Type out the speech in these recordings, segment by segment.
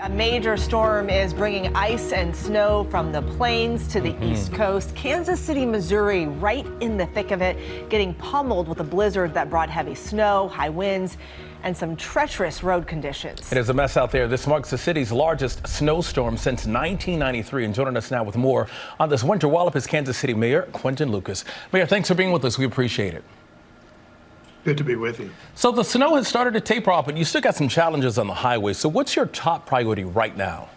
A major storm is bringing ice and snow from the plains to the East Coast. Kansas City, Missouri, right in the thick of it, getting pummeled with a blizzard that brought heavy snow, high winds, and some treacherous road conditions. It is a mess out there. This marks the city's largest snowstorm since 1993. And joining us now with more on this winter wallop is Kansas City Mayor Quinton. Mayor, thanks for being with us. We appreciate it. Good to be with you. So the snow has started to taper off, but you still got some challenges on the highway. So what's your top priority right now?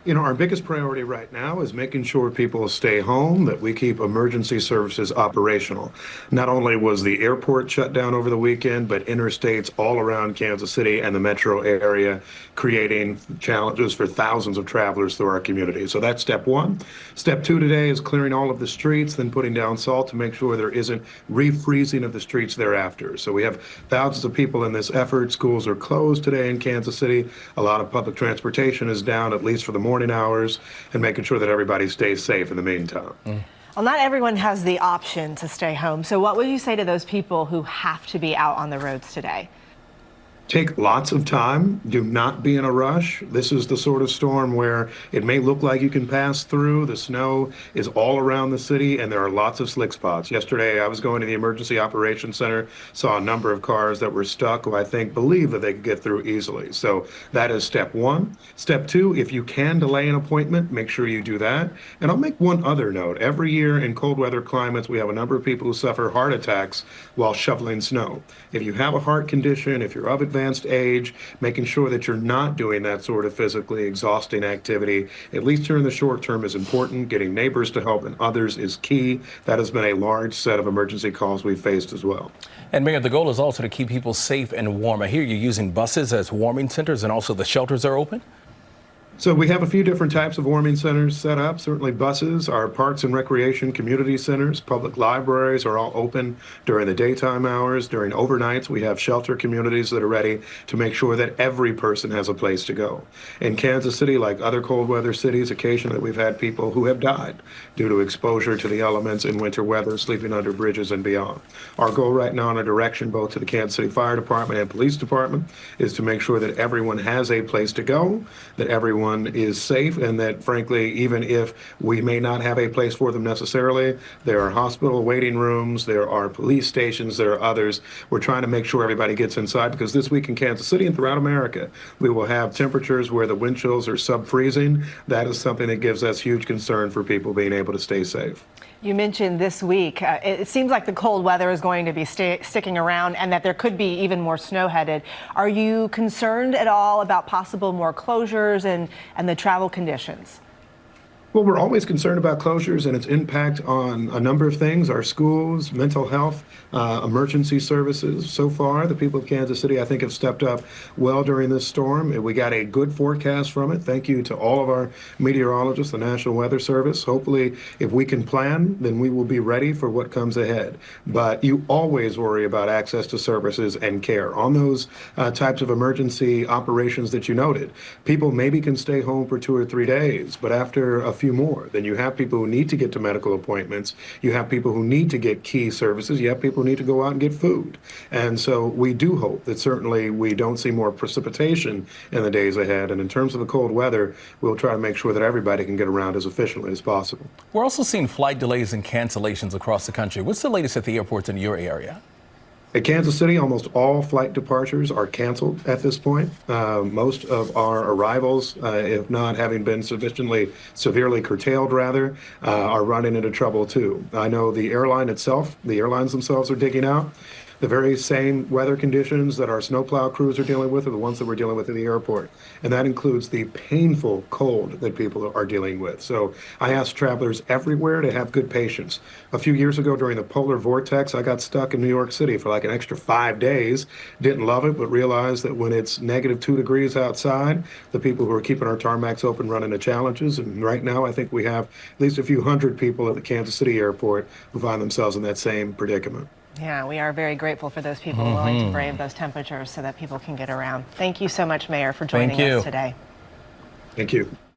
You know, our biggest priority right now is making sure people stay home, that we keep emergency services operational. Not only was the airport shut down over the weekend, but interstates all around Kansas City and the metro area, creating challenges for thousands of travelers through our community. So that's step one. Step two today is clearing all of the streets, then putting down salt to make sure there isn't refreezing of the streets thereafter. So we have thousands of people in this effort. Schools are closed today in Kansas City. A lot of public transportation is down, at least for the morning hours, and making sure that everybody stays safe in the meantime. Well, not everyone has the option to stay home. So what would you say to those people who have to be out on the roads today? Take lots of time. Do not be in a rush. This is the sort of storm where it may look like you can pass through. The snow is all around the city, and there are lots of slick spots. Yesterday, I was going to the Emergency Operations Center, saw a number of cars that were stuck who I think believe that they could get through easily. So that is step one. Step two, if you can delay an appointment, make sure you do that. And I'll make one other note. Every year in cold weather climates, we have a number of people who suffer heart attacks while shoveling snow. If you have a heart condition, if you're of advanced age, making sure that you're not doing that sort of physically exhausting activity, at least during the short term, is important. Getting neighbors to help and others is key. That has been a large set of emergency calls we've faced as well. And Mayor, the goal is also to keep people safe and warm. I hear you're using buses as warming centers, and also the shelters are open? So we have a few different types of warming centers set up. Certainly buses, our parks and recreation community centers, public libraries are all open during the daytime hours. During overnights, we have shelter communities that are ready to make sure that every person has a place to go. In Kansas City, like other cold weather cities, occasionally we've had people who have died due to exposure to the elements in winter weather, sleeping under bridges and beyond. Our goal right now in a direction both to the Kansas City Fire Department and Police Department is to make sure that everyone has a place to go, that everyone is safe, and that frankly, even if we may not have a place for them necessarily, there are hospital waiting rooms, there are police stations, there are others. We're trying to make sure everybody gets inside, because this week in Kansas City and throughout America, we will have temperatures where the wind chills are sub-freezing. That is something that gives us huge concern for people being able to stay safe. You mentioned this week, it seems like the cold weather is going to be sticking around, and that there could be even more snow headed. Are you concerned at all about possible more closures and the travel conditions? Well, we're always concerned about closures and its impact on a number of things, our schools, mental health, emergency services. So far, the people of Kansas City, I think, have stepped up well during this storm. We got a good forecast from it. Thank you to all of our meteorologists, the National Weather Service. Hopefully, if we can plan, then we will be ready for what comes ahead. But you always worry about access to services and care. On those types of emergency operations that you noted, people maybe can stay home for 2 or 3 days, but after a few more, then you have people who need to get to medical appointments, you have people who need to get key services, you have people who need to go out and get food. And so we do hope that certainly we don't see more precipitation in the days ahead. And in terms of the cold weather, we'll try to make sure that everybody can get around as efficiently as possible. We're also seeing flight delays and cancellations across the country. What's the latest at the airports in your area? At Kansas City, almost all flight departures are canceled at this point. Most of our arrivals, if not having been severely curtailed rather, are running into trouble too. I know the airlines themselves are digging out. The very same weather conditions that our snowplow crews are dealing with are the ones that we're dealing with at the airport. And that includes the painful cold that people are dealing with. So I ask travelers everywhere to have good patience. A few years ago during the polar vortex, I got stuck in New York City for like an extra 5 days. Didn't love it, but realized that when it's -2 degrees outside, the people who are keeping our tarmacs open run into challenges. And right now, I think we have at least a few hundred people at the Kansas City airport who find themselves in that same predicament. Yeah, we are very grateful for those people willing to brave those temperatures so that people can get around. Thank you so much, Mayor, for joining us today. Thank you.